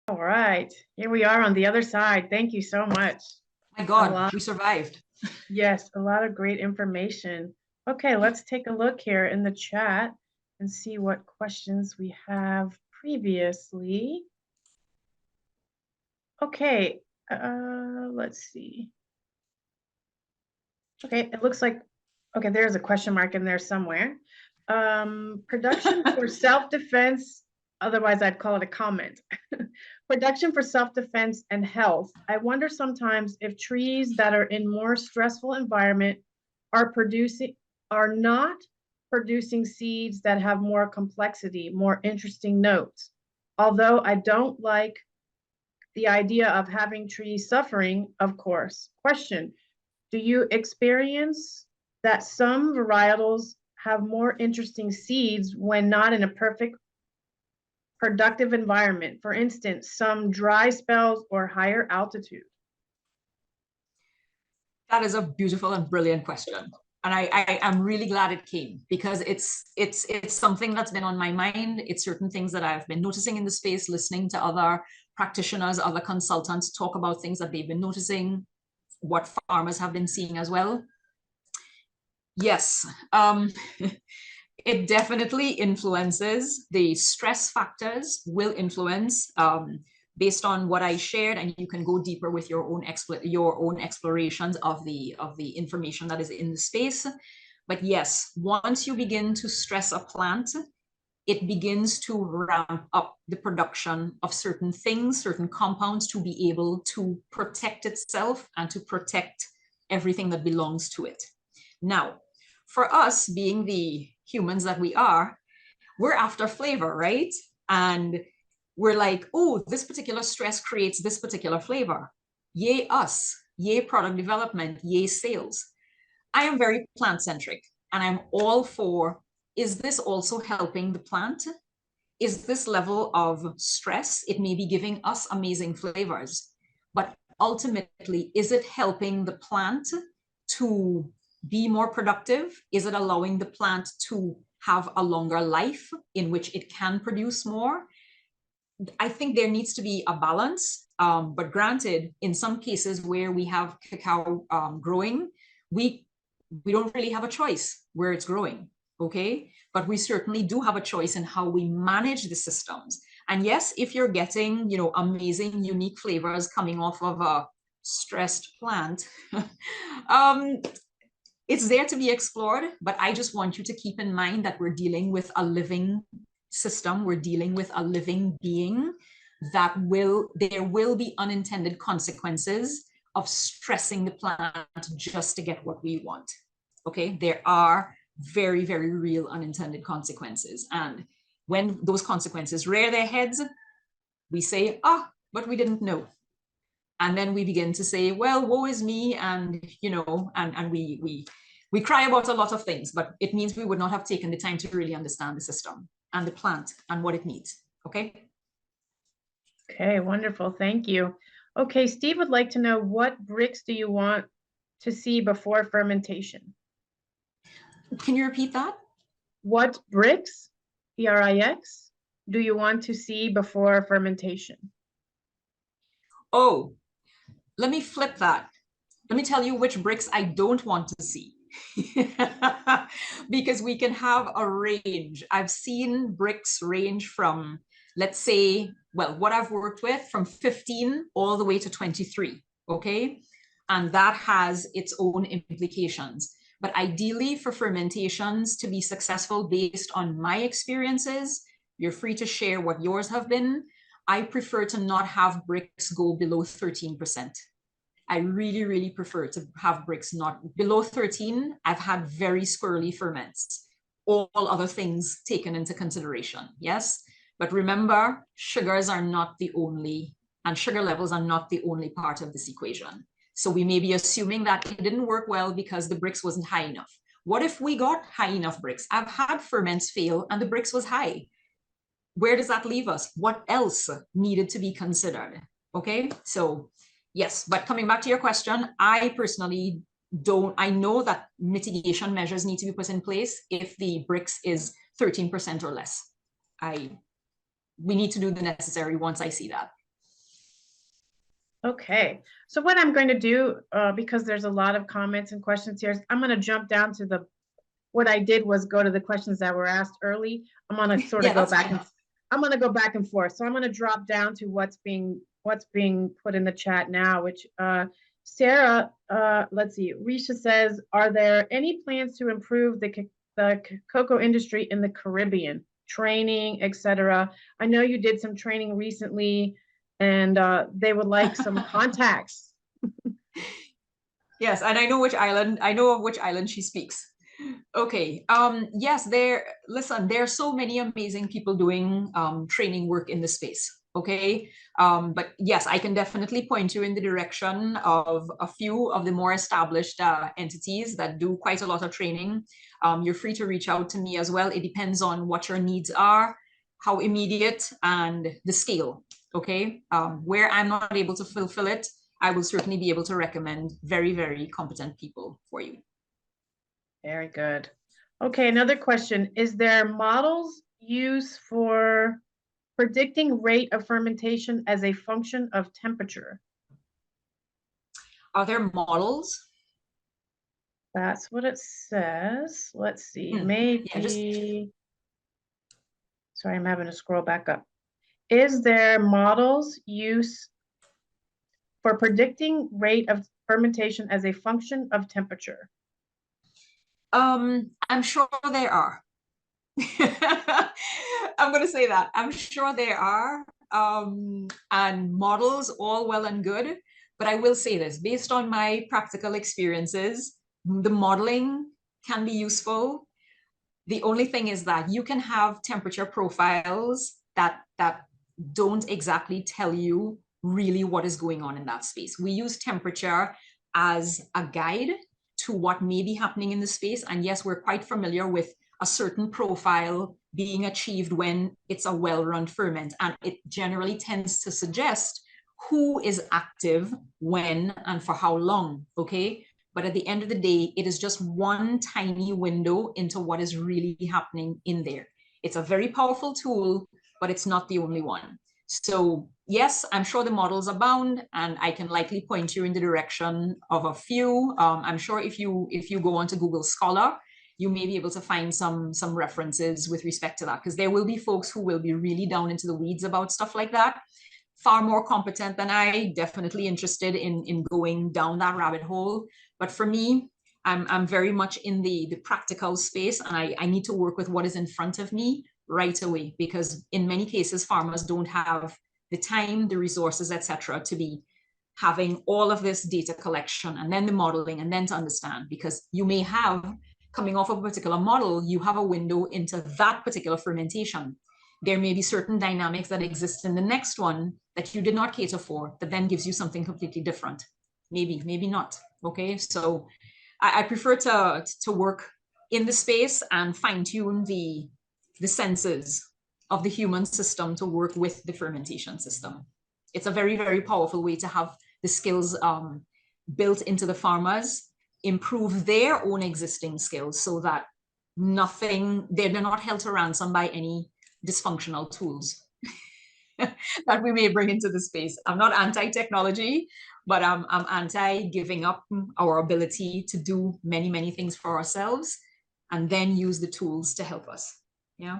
All right, here we are on the other side. Thank you so much. My A God, lot, we survived. yes, a lot of great information. Okay, let's take a look here in the chat and see what questions we have previously. Okay, let's see. Okay, it looks like, okay, there's a question mark in there somewhere. Production for self-defense, otherwise I'd call it a comment. Production for self-defense and health. I wonder sometimes if trees that are in more stressful environment are producing, are not producing seeds that have more complexity, more interesting notes. Although I don't like the idea of having trees suffering, of course. Question, do you experience that some varietals have more interesting seeds when not in a perfect productive environment? For instance, some dry spells or higher altitude. That is a beautiful and brilliant question. And I am really glad it came because it's something that's been on my mind. It's certain things that I've been noticing in the space, listening to other practitioners, other consultants talk about things that they've been noticing, what farmers have been seeing as well. Yes, it definitely influences. The stress factors will influence based on what I shared, and you can go deeper with your own explorations of the information that is in the space. But yes, once you begin to stress a plant, it begins to ramp up the production of certain things, certain compounds to be able to protect itself and to protect everything that belongs to it. Now, for us being the humans that we are, we're after flavor, right? And we're like, oh, this particular stress creates this particular flavor. Yay, us. Yay, product development. Yay, sales. I am very plant centric and I'm all for, is this also helping the plant? Is this level of stress? It may be giving us amazing flavors, but ultimately, is it helping the plant to be more productive? Is it allowing the plant to have a longer life in which it can produce more? I think there needs to be a balance. But granted, in some cases where we have cacao growing, we we don't really have a choice where it's growing, okay? But we certainly do have a choice in how we manage the systems. And yes, if you're getting, amazing, unique flavors coming off of a stressed plant, um, it's there to be explored. But I just want you to keep in mind that we're dealing with a living system. We're dealing with a living being there will be unintended consequences of stressing the plant just to get what we want. Okay, there are very, very real unintended consequences. And when those consequences rear their heads, we say, but we didn't know. And then we begin to say, well, woe is me. And, and we cry about a lot of things, but it means we would not have taken the time to really understand the system and the plant and what it needs. Okay. Okay, wonderful. Thank you. Okay, Steve would like to know, what bricks do you want to see before fermentation? Can you repeat that? What bricks, BRIX, do you want to see before fermentation? Oh, let me flip that. Let me tell you which bricks I don't want to see. Because we can have a range. I've seen bricks range from, let's say, well, what I've worked with from 15 all the way to 23, okay? And that has its own implications. But ideally, for fermentations to be successful based on my experiences, you're free to share what yours have been. I prefer to not have bricks go below 13%. I really, really prefer to have bricks not below 13. I've had very squirrely ferments, all other things taken into consideration. Yes. But remember, sugars are not the only, and sugar levels are not the only part of this equation. So we may be assuming that it didn't work well because the bricks wasn't high enough. What if we got high enough bricks? I've had ferments fail and the bricks was high. Where does that leave us? What else needed to be considered? Okay, so yes, but coming back to your question, I personally I know that mitigation measures need to be put in place if the bricks is 13% or less. We need to do the necessary once I see that. Okay, so what I'm going to do, because there's a lot of comments and questions here, I'm going to jump down to what I did was go to the questions that were asked early. I'm going to sort of Yeah, go that's back fine. and I'm going to go back and forth. So I'm going to drop down to what's being put in the chat now, which Sarah, let's see, Risha says, are there any plans to improve the cocoa industry in the Caribbean, training, etc.? I know you did some training recently, and they would like some contacts. Yes, and I know of which island she speaks. Okay. Yes, listen, there are so many amazing people doing training work in the space. Okay. But yes, I can definitely point you in the direction of a few of the more established entities that do quite a lot of training. You're free to reach out to me as well. It depends on what your needs are, how immediate, and the scale. Okay. Where I'm not able to fulfill it, I will certainly be able to recommend very, very competent people for you. Very good. Okay, another question. Is there models used for predicting rate of fermentation as a function of temperature? Are there models? That's what it says. Let's see, Yeah, just maybe, sorry, I'm having to scroll back up. Is there models used for predicting rate of fermentation as a function of temperature? I'm sure there are. I'm going to say that. I'm sure there are. And models, all well and good. But I will say this, based on my practical experiences, the modeling can be useful. The only thing is that you can have temperature profiles that don't exactly tell you really what is going on in that space. We use temperature as a guide to what may be happening in the space. And yes, we're quite familiar with a certain profile being achieved when it's a well-run ferment. And it generally tends to suggest who is active when and for how long, okay? But at the end of the day, it is just one tiny window into what is really happening in there. It's a very powerful tool, but it's not the only one. So yes, I'm sure the models abound, and I can likely point you in the direction of a few. I'm sure if you go onto Google Scholar, you may be able to find some references with respect to that, because there will be folks who will be really down into the weeds about stuff like that, far more competent than I, definitely interested in going down that rabbit hole. But for me, I'm very much in the practical space, and I need to work with what is in front of me right away, because in many cases, farmers don't have the time, the resources, etc., to be having all of this data collection and then the modeling and then to understand, because you may have, coming off of a particular model, you have a window into that particular fermentation. There may be certain dynamics that exist in the next one that you did not cater for, that then gives you something completely different. Maybe not. Okay, so I prefer to work in the space and fine tune the senses of the human system to work with the fermentation system. It's a very, very powerful way to have the skills built into the farmers, improve their own existing skills so that they're not held to ransom by any dysfunctional tools that we may bring into the space. I'm not anti-technology, but I'm anti-giving up our ability to do many, many things for ourselves and then use the tools to help us. Yeah.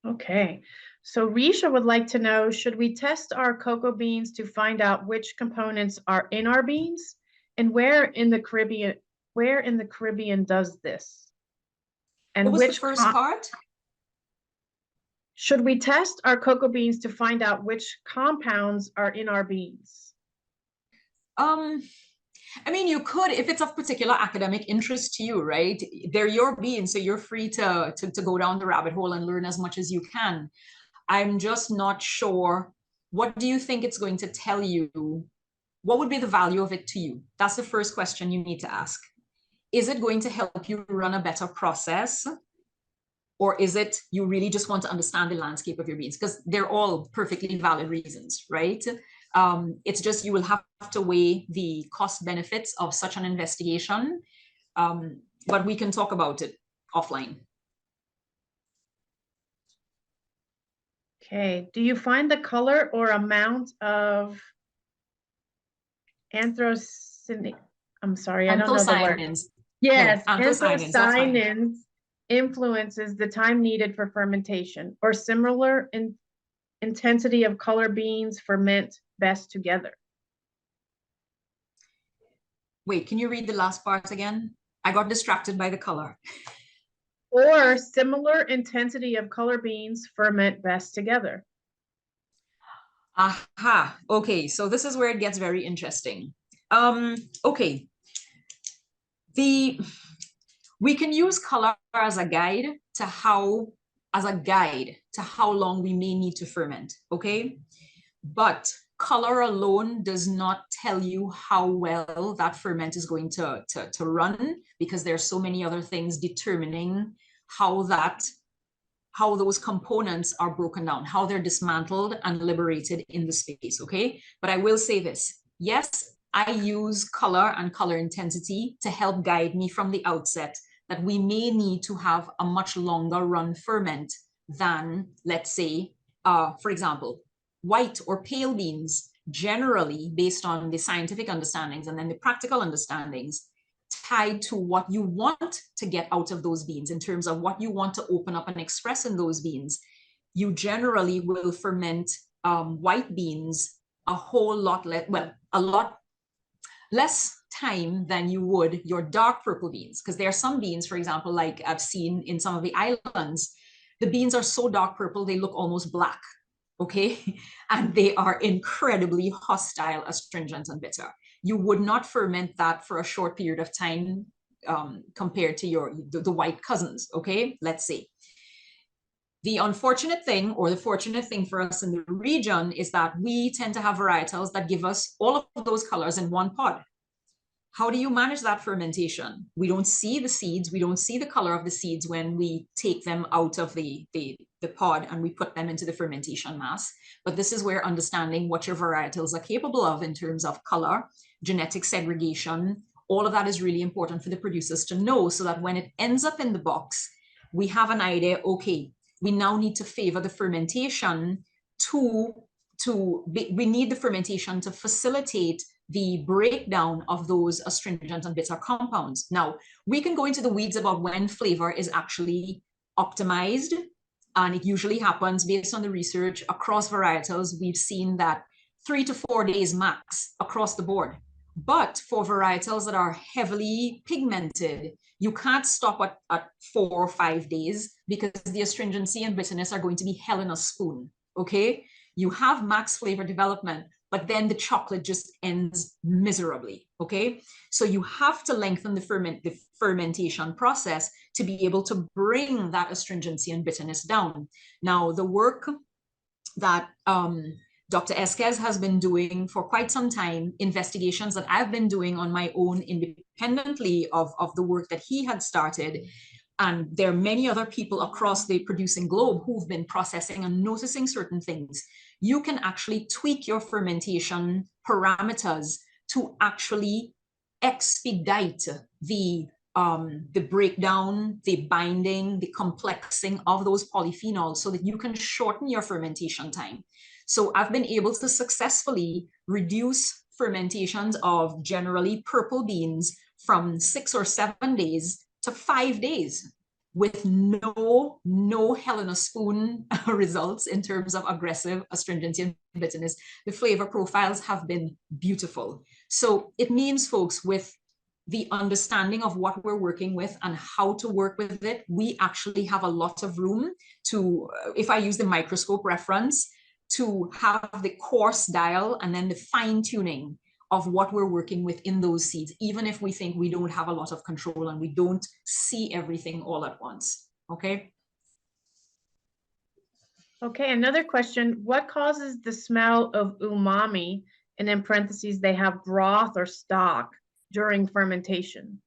Okay, so Risha would like to know, should we test our cocoa beans to find out which components are in our beans? And where in the Caribbean does this? What And was the first part? should we test our cocoa beans to find out which compounds are in our beans? Um, I mean, you could, if it's of particular academic interest to you, right? They're your beans, so you're free to go down the rabbit hole and learn as much as you can. I'm just not sure. What do you think it's going to tell you? What would be the value of it to you? That's the first question you need to ask. Is it going to help you run a better process? Or is it you really just want to understand the landscape of your beans? Because they're all perfectly valid reasons, right? It's just you will have to weigh the cost benefits of such an investigation, but we can talk about it offline. Okay, do you find the color or amount of Anthrocyanins. I'm sorry, I don't know the word. Anthocyanins. No, Yes, anthocyanins, that's fine. anthocyanins influences the time needed for fermentation, or similar in intensity of color beans ferment best together. Wait, can you read the last part again? I got distracted by the color. Or similar intensity of color beans ferment best together. Aha, okay, so this is where it gets very interesting. Okay, we can use color as a guide to how long we may need to ferment, okay? But color alone does not tell you how well that ferment is going to run, because there are so many other things determining how those components are broken down, how they're dismantled and liberated in the space, okay? But I will say this, yes, I use color and color intensity to help guide me from the outset that we may need to have a much longer run ferment than, let's say, for example, white or pale beans, generally based on the scientific understandings and then the practical understandings, tied to what you want to get out of those beans in terms of what you want to open up and express in those beans. You generally will ferment white beans a whole lot less, well, a lot less time than you would your dark purple beans, because there are some beans, for example, like I've seen in some of the islands, the beans are so dark purple they look almost black, okay? And they are incredibly hostile, astringent, and bitter. You would not ferment that for a short period of time compared to the white cousins, okay? Let's say. The unfortunate thing, or the fortunate thing for us in the region, is that we tend to have varietals that give us all of those colors in one pod. How do you manage that fermentation? We don't see the seeds, we don't see the color of the seeds when we take them out of the pod and we put them into the fermentation mass. But this is where understanding what your varietals are capable of in terms of color, genetic segregation, all of that is really important for the producers to know, so that when it ends up in the box, we have an idea, okay, we now need to favor the fermentation we need the fermentation to facilitate the breakdown of those astringent and bitter compounds. Now, we can go into the weeds about when flavor is actually optimized, and it usually happens based on the research across varietals. We've seen that 3 to 4 days max across the board. But for varietals that are heavily pigmented, you can't stop at 4 or 5 days, because the astringency and bitterness are going to be hell in a spoon, okay? You have max flavor development, but then the chocolate just ends miserably, okay? So you have to lengthen the fermentation process to be able to bring that astringency and bitterness down. Now, the work that Dr. Esquez has been doing for quite some time, investigations that I've been doing on my own independently of the work that he had started, and there are many other people across the producing globe who've been processing and noticing certain things. You can actually tweak your fermentation parameters to actually expedite the breakdown, the binding, the complexing of those polyphenols, so that you can shorten your fermentation time. So I've been able to successfully reduce fermentations of generally purple beans from 6 or 7 days to 5 days, with no hell in a spoon results in terms of aggressive astringency and bitterness. The flavor profiles have been beautiful. So it means, folks, with the understanding of what we're working with and how to work with it, we actually have a lot of room to, if I use the microscope reference, to have the coarse dial and then the fine tuning of what we're working with in those seeds, even if we think we don't have a lot of control and we don't see everything all at once, okay? Okay, another question. What causes the smell of umami, and in parentheses, they have broth or stock during fermentation?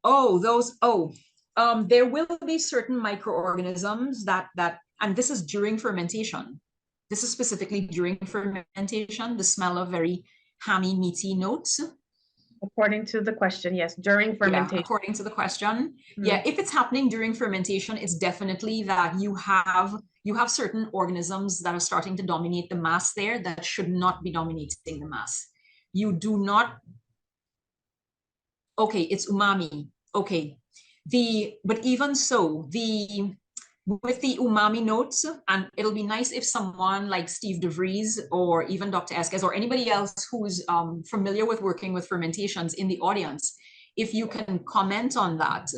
There will be certain microorganisms that, and this is during fermentation. This is specifically during fermentation, the smell of very hammy, meaty notes. According to the question, yes, during fermentation. Yeah, according to the question. Yeah, if it's happening during fermentation, it's definitely that you have certain organisms that are starting to dominate the mass there that should not be dominating the mass. you do not, okay, it's umami. Okay. But even so, with the umami notes, and it'll be nice if someone like Steve DeVries or even Dr. Esques or anybody else who's familiar with working with fermentations in the audience, if you can comment on that.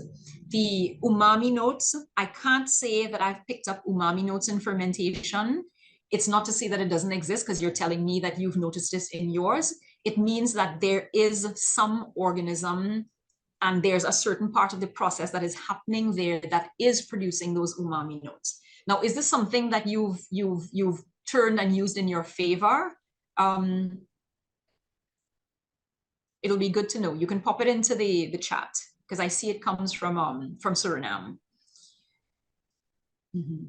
The umami notes, I can't say that I've picked up umami notes in fermentation. It's not to say that it doesn't exist because you're telling me that you've noticed this in yours. It means that there is some organism and there's a certain part of the process that is happening there that is producing those umami notes. Now, is this something that you've turned and used in your favor? It'll be good to know. You can pop it into the chat because I see it comes from Suriname. Mm-hmm.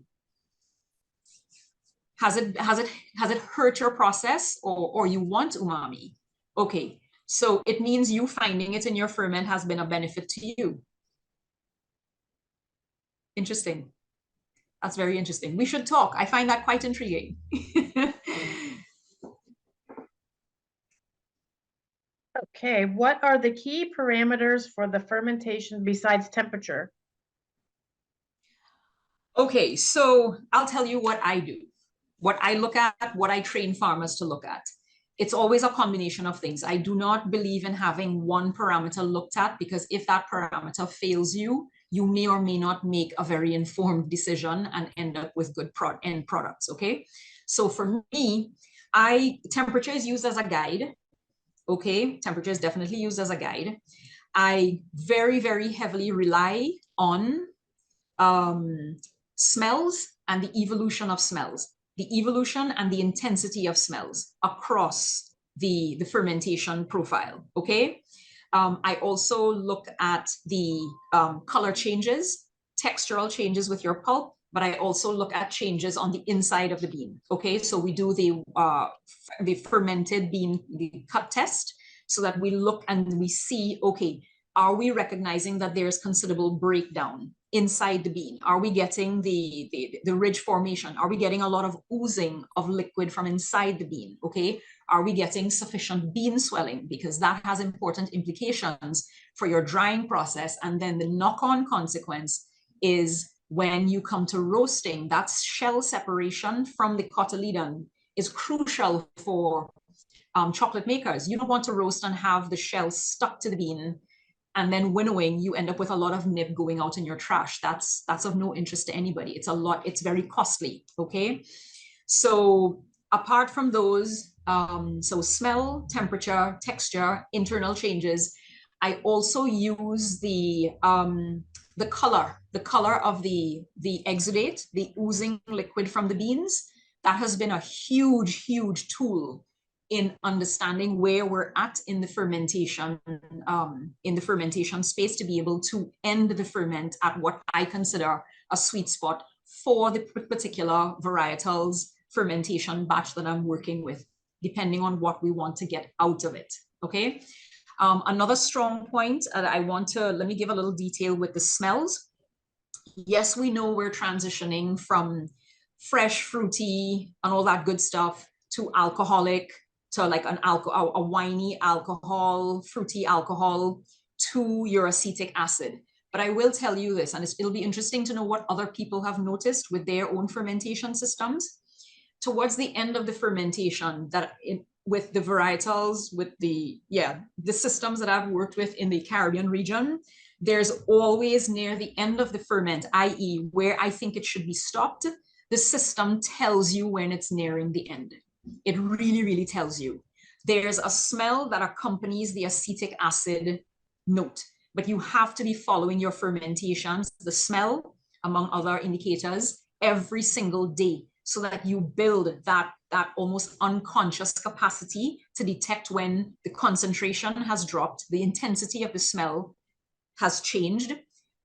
Has it hurt your process, or you want umami? Okay, so it means you finding it in your ferment has been a benefit to you. Interesting. That's very interesting. We should talk. I find that quite intriguing. Okay, what are the key parameters for the fermentation besides temperature? Okay, so I'll tell you what I do, what I look at, what I train farmers to look at. It's always a combination of things. I do not believe in having one parameter looked at, because if that parameter fails you, you may or may not make a very informed decision and end up with good end products, okay? So for me, temperature is used as a guide, okay? Temperature is definitely used as a guide. I very, very heavily rely on smells and the evolution of smells, the evolution and the intensity of smells across the fermentation profile, okay? I also look at the color changes, textural changes with your pulp, but I also look at changes on the inside of the bean, okay? So we do the fermented bean, the cut test, so that we look and we see, okay, are we recognizing that there's considerable breakdown inside the bean? Are we getting the ridge formation? Are we getting a lot of oozing of liquid from inside the bean, okay? Are we getting sufficient bean swelling? Because that has important implications for your drying process. And then the knock-on consequence is when you come to roasting, that shell separation from the cotyledon is crucial for chocolate makers. You don't want to roast and have the shell stuck to the bean, and then winnowing, you end up with a lot of nib going out in your trash. That's of no interest to anybody. It's very costly, okay? So apart from those, so smell, temperature, texture, internal changes, I also use the color of the exudate, the oozing liquid from the beans. That has been a huge, huge tool in understanding where we're at in the fermentation space, to be able to end the ferment at what I consider a sweet spot for the particular varietals fermentation batch that I'm working with, depending on what we want to get out of it, okay? Another strong point that I want to, let me give a little detail with the smells. Yes, we know we're transitioning from fresh, fruity, and all that good stuff to alcoholic, to like a winey alcohol, fruity alcohol, to your acetic acid. But I will tell you this, and it'll be interesting to know what other people have noticed with their own fermentation systems. Towards the end of the fermentation, with the varietals, with the systems that I've worked with in the Caribbean region, there's always near the end of the ferment, i.e. where I think it should be stopped, the system tells you when it's nearing the end. It really, really tells you. There's a smell that accompanies the acetic acid note, but you have to be following your fermentations, the smell, among other indicators, every single day, so that you build that almost unconscious capacity to detect when the concentration has dropped, the intensity of the smell has changed,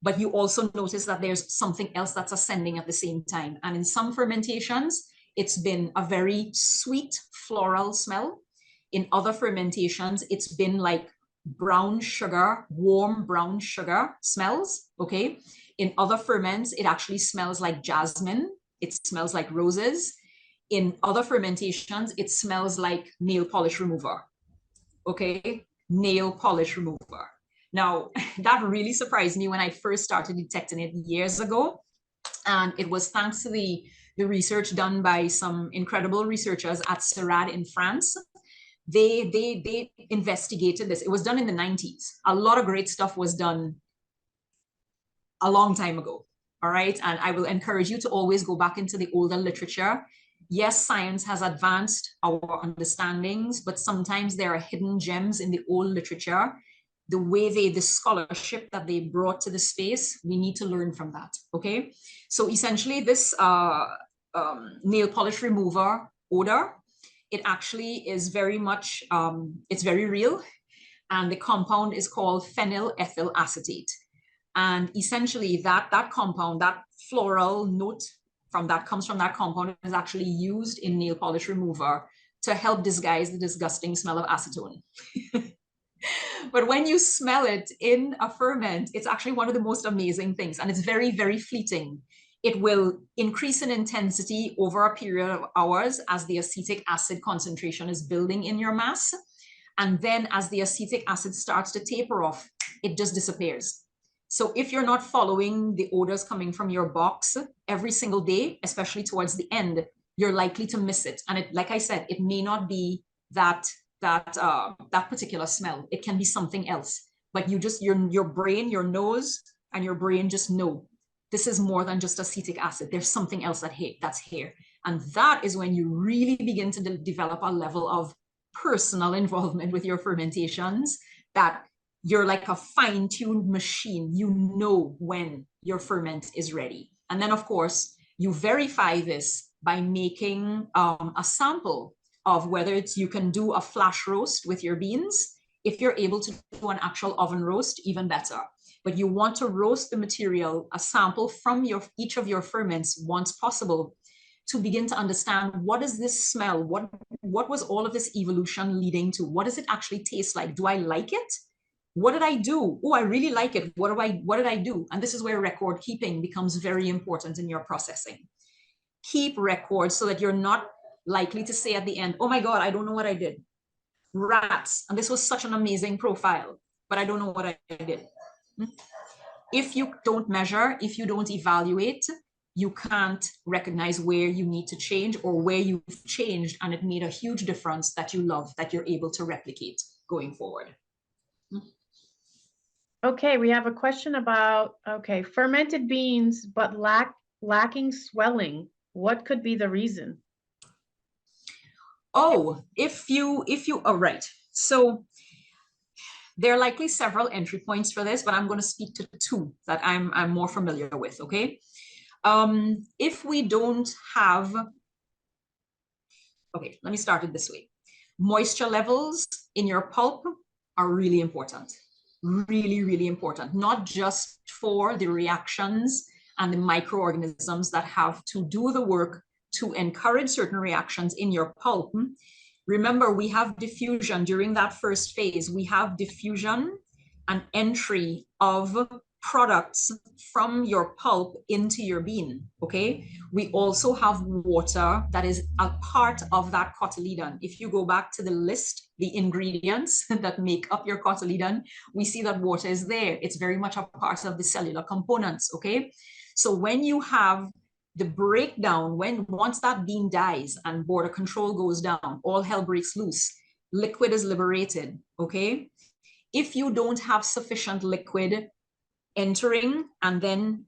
but you also notice that there's something else that's ascending at the same time. And in some fermentations, it's been a very sweet floral smell. In other fermentations, it's been like brown sugar, warm brown sugar smells, okay? In other ferments, it actually smells like jasmine. It smells like roses. In other fermentations, it smells like nail polish remover. okay, nail polish remover. Now, that really surprised me when I first started detecting it years ago. And it was thanks to the research done by some incredible researchers at CERAD in France. They investigated this. It was done in the 90s. A lot of great stuff was done a long time ago. All right. And I will encourage you to always go back into the older literature. Yes, science has advanced our understandings, but sometimes there are hidden gems in the old literature. The way the scholarship that they brought to the space, we need to learn from that. Okay. So essentially, this nail polish remover odor, it actually is very much, it's very real. And the compound is called phenylethyl acetate. And essentially that compound, that floral note that comes from that compound is actually used in nail polish remover to help disguise the disgusting smell of acetone. But when you smell it in a ferment, it's actually one of the most amazing things. And it's very, very fleeting. It will increase in intensity over a period of hours as the acetic acid concentration is building in your mass. And then as the acetic acid starts to taper off, it just disappears. So if you're not following the odors coming from your box every single day, especially towards the end, you're likely to miss it. And it, like I said, it may not be that particular smell. It can be something else. But you just your brain, your nose, and your brain just know this is more than just acetic acid. There's something else that's here. And that is when you really begin to develop a level of personal involvement with your fermentations, that you're like a fine-tuned machine. You know when your ferment is ready. And then, of course, you verify this by making a sample of whether it's you can do a flash roast with your beans. If you're able to do an actual oven roast, even better. But you want to roast the material, a sample from each of your ferments once possible, to begin to understand what is this smell? What was all of this evolution leading to? What does it actually taste like? Do I like it? What did I do? Oh, I really like it. What did I do? And this is where record keeping becomes very important in your processing. Keep records so that you're not likely to say at the end, oh my God, I don't know what I did. Rats. And this was such an amazing profile, but I don't know what I did. If you don't measure, if you don't evaluate, you can't recognize where you need to change or where you've changed and it made a huge difference that you love, that you're able to replicate going forward. Okay, we have a question about, okay, fermented beans, but lacking swelling. What could be the reason? Oh, oh, right. So there are likely several entry points for this, but I'm going to speak to two that I'm more familiar with, okay? If we don't have, okay, let me start it this way. Moisture levels in your pulp are really important. Really, really important, not just for the reactions and the microorganisms that have to do the work to encourage certain reactions in your pulp. Remember, we have diffusion during that first phase. We have diffusion and entry of products from your pulp into your bean, okay? We also have water that is a part of that cotyledon. If you go back to the list, the ingredients that make up your cotyledon, we see that water is there. It's very much a part of the cellular components, okay? So when you have the breakdown, once that bean dies and border control goes down, all hell breaks loose, liquid is liberated, okay? If you don't have sufficient liquid entering and then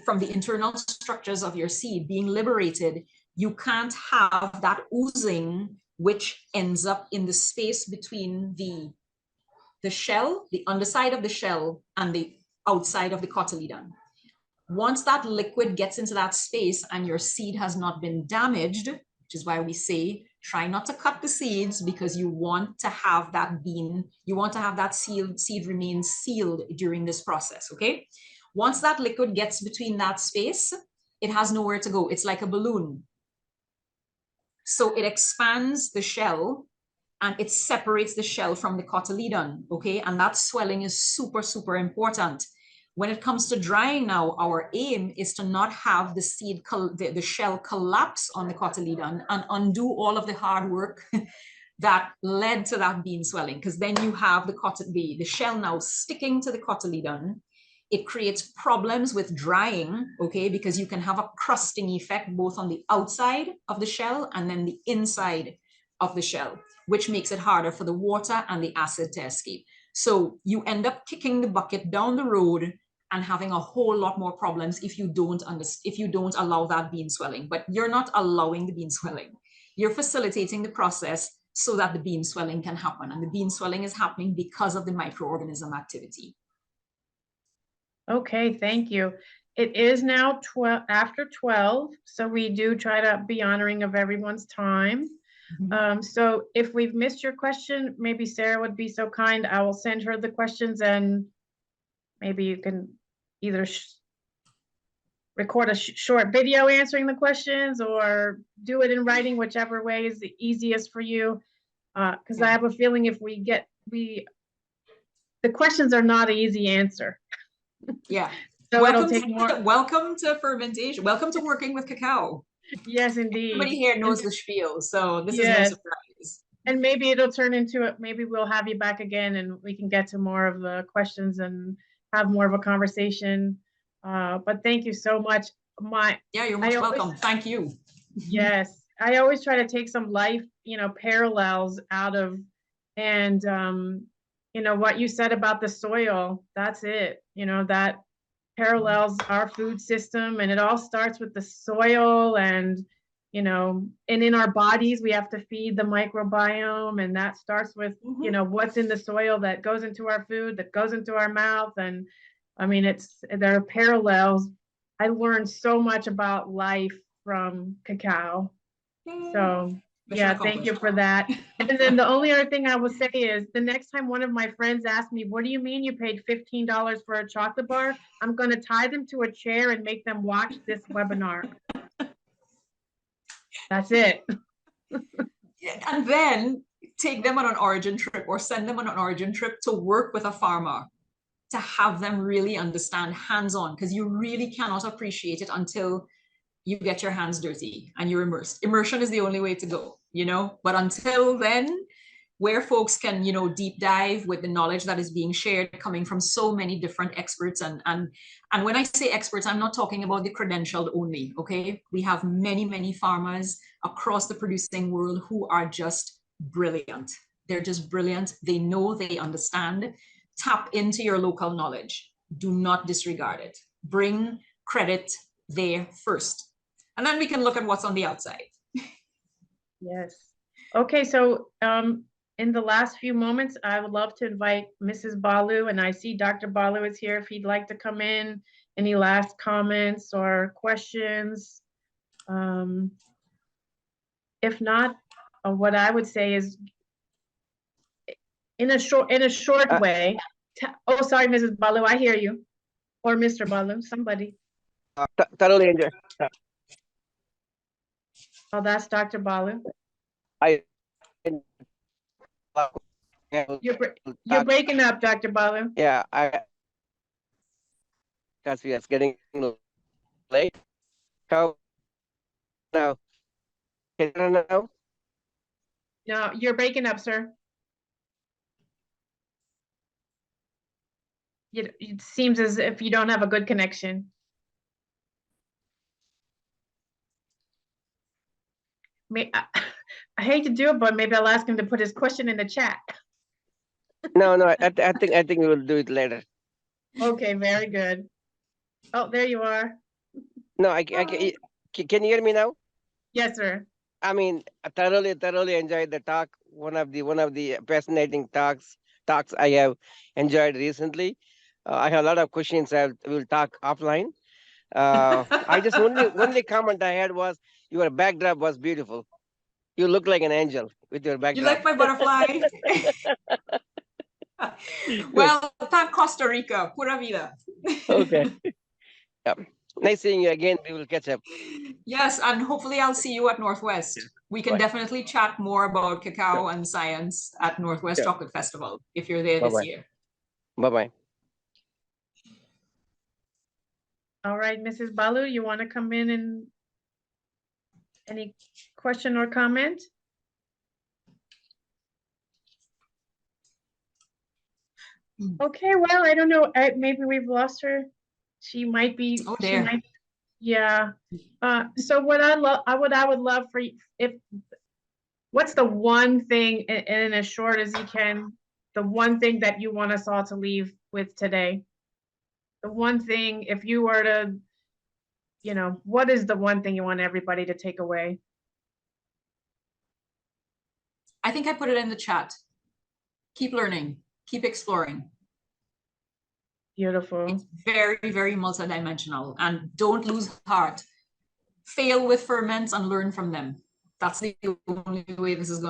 from the internal structures of your seed being liberated, you can't have that oozing, which ends up in the space between the shell, the underside of the shell, and the outside of the cotyledon. Once that liquid gets into that space and your seed has not been damaged, which is why we say try not to cut the seeds, because you want to have that bean, you want to have that seed remain sealed during this process, okay? Once that liquid gets between that space, it has nowhere to go. It's like a balloon. So it expands the shell and it separates the shell from the cotyledon, okay? And that swelling is super, super important. When it comes to drying now, our aim is to not have the seed, the shell collapse on the cotyledon and undo all of the hard work that led to that bean swelling, because then you have the shell now sticking to the cotyledon. It creates problems with drying, okay, because you can have a crusting effect both on the outside of the shell and then the inside of the shell, which makes it harder for the water and the acid to escape. So you end up kicking the bucket down the road and having a whole lot more problems if you don't allow that bean swelling. But you're not allowing the bean swelling. You're facilitating the process so that the bean swelling can happen. And the bean swelling is happening because of the microorganism activity. Okay, thank you. It is now after 12, so we do try to be honoring of everyone's time. So if we've missed your question, maybe Sarah would be so kind, I will send her the questions and maybe you can either record a short video answering the questions or do it in writing, whichever way is the easiest for you. Because I have a feeling if the questions are not an easy answer. Yeah. So welcome to fermentation. Welcome to working with cacao. Yes, indeed. Everybody here knows the spiel, so this is no surprise. And maybe it'll turn into it. Maybe we'll have you back again and we can get to more of the questions and have more of a conversation. But thank you so much. You're most welcome. Thank you. Yes. I always try to take some life, parallels out of, and, what you said about the soil, that's it, that parallels our food system, and it all starts with the soil, and in our bodies we have to feed the microbiome, and that starts with what's in the soil that goes into our food, that goes into our mouth. And I mean, there are parallels. I learned so much about life from cacao. So yeah, thank you for that. And then the only other thing I will say is the next time one of my friends asks me, what do you mean you paid $15 for a chocolate bar? I'm going to tie them to a chair and make them watch this webinar. That's it. And then take them on an origin trip or send them on an origin trip to work with a farmer, to have them really understand hands-on, because you really cannot appreciate it until you get your hands dirty and you're immersed. Immersion is the only way to go, but until then, where folks can, deep dive with the knowledge that is being shared, coming from so many different experts. And when I say experts, I'm not talking about the credentialed only, okay? We have many, many farmers across the producing world who are just brilliant. They're just brilliant. They know, they understand. Tap into your local knowledge. Do not disregard it. Bring credit there first. And then we can look at what's on the outside. Yes. Okay, so in the last few moments, I would love to invite Mrs. Balu, and I see Dr. Balu is here if he'd like to come in. Any last comments or questions? If not, what I would say is in a short way. Oh, sorry, Mrs. Balu, I hear you. Or Mr. Balu, somebody. Thoroughly enjoy. Oh, that's Dr. Balu. You're breaking up, Dr. Balu. Yeah, because we are getting late. How now? Now? No, you're breaking up, sir. It seems as if you don't have a good connection. I hate to do it, but maybe I'll ask him to put his question in the chat. No, I think we will do it later. Okay, very good. Oh, there you are. No, can you hear me now? Yes, sir. I mean, I thoroughly enjoyed the talk. One of the fascinating talks I have enjoyed recently. I have a lot of questions. We'll talk offline. I just only comment I had was your backdrop was beautiful. You look like an angel with your backdrop. You like my butterfly? Well, thank Costa Rica. Pura vida. Okay. Yep. Nice seeing you again. We will catch up. Yes, and hopefully I'll see you at Northwest. We can definitely chat more about cacao and science at Northwest Chocolate Festival if you're there this year. Bye-bye. All right, Mrs. Balu, you want to come in and any question or comment? Okay, well, I don't know, maybe we've lost her. She might be, Oh, she there. might, yeah. So what I would love for you, what's the one thing, and as short as you can, the one thing that you want us all to leave with today? The one thing, if you were to, what is the one thing you want everybody to take away? I think I put it in the chat. Keep learning, keep exploring. Beautiful. It's very, very multidimensional, and don't lose heart. Fail with ferments and learn from them. That's the only way this is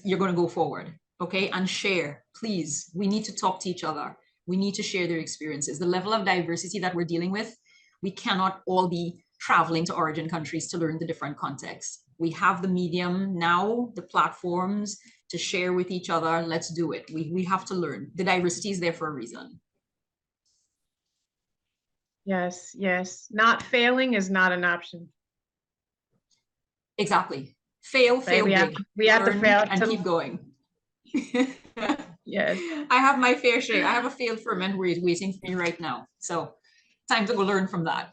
you're gonna go forward. Okay, and share, please. We need to talk to each other. We need to share their experiences. The level of diversity that we're dealing with, we cannot all be traveling to origin countries to learn the different contexts. We have the medium now, the platforms to share with each other. Let's do it. We have to learn. The diversity is there for a reason. Yes, yes. Not failing is not an option. Exactly. Fail, Right? fail big. We have to Learn fail and to, keep going. yes. I have my fair share. I have a failed ferment waiting for me right now. So time to go learn from that.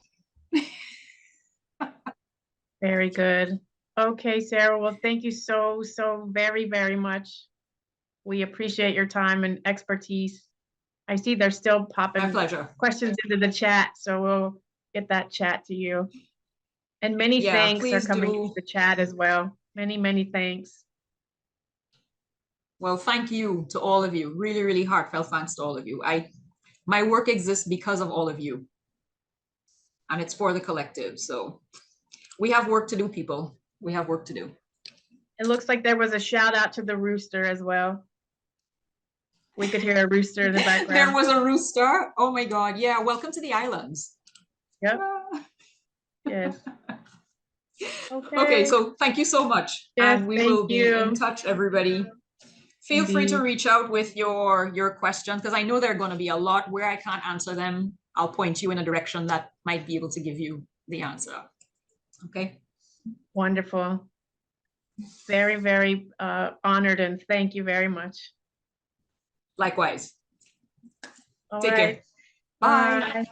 Very good. Okay, Sarah. Well, thank you so, so very, very much. We appreciate your time and expertise. I see they're still My popping pleasure. questions into the chat, so we'll get that chat to you. And many Yeah, thanks are please coming do. into the chat as well. Many, many thanks. Well, thank you to all of you. Really, really heartfelt thanks to all of you. My work exists because of all of you. And it's for the collective. So we have work to do, people. We have work to do. It looks like there was a shout out to the rooster as well. We could hear a rooster in the background. There was a rooster. Oh my God. Yeah. Welcome to the islands. Yep. Yes. Okay. Okay. So thank you so much. Yes, And we thank will be you. in touch, everybody. Feel free to Indeed. reach out with your questions, because I know there are going to be a lot where I can't answer them. I'll point you in a direction that might be able to give you the answer. Okay. Wonderful. Very, very honored, and thank you very much. Likewise. All Take right. care. Bye. Bye.